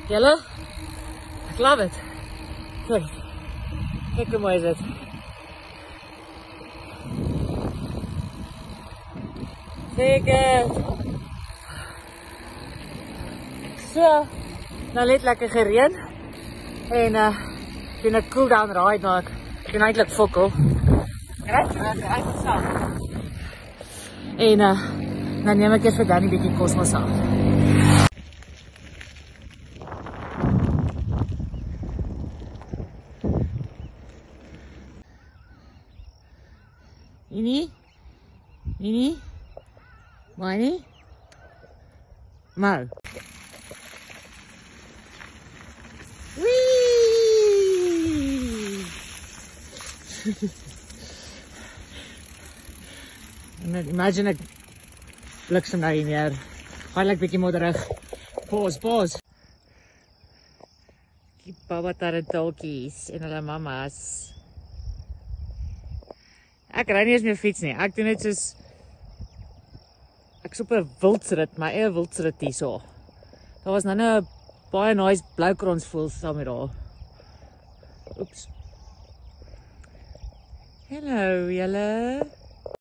Julle? Ek love it. Kijk hoe mooi is dit. Zeker. So, nou net lekker gereën. En doen 'n cool down ride, maar ek doen eintlik fokol. Reg? Ek saam. En dan neem ek vir Danny 'n bietjie kosmos af. Nini? Miney? Mo. Wee! Imagine ek bliksem nou hier neer. Veilig bietjie modderig. Pause. Die baba taranteltjies en hulle mamas. Ek ry nie eens meer fiets nie. Ek doen net soos ek's op 'n wildsrit, my eie wildsrit hierso. Daar was nou 'n baie nice bloukronsvoël saam met haar. Oeps. Hallo julle.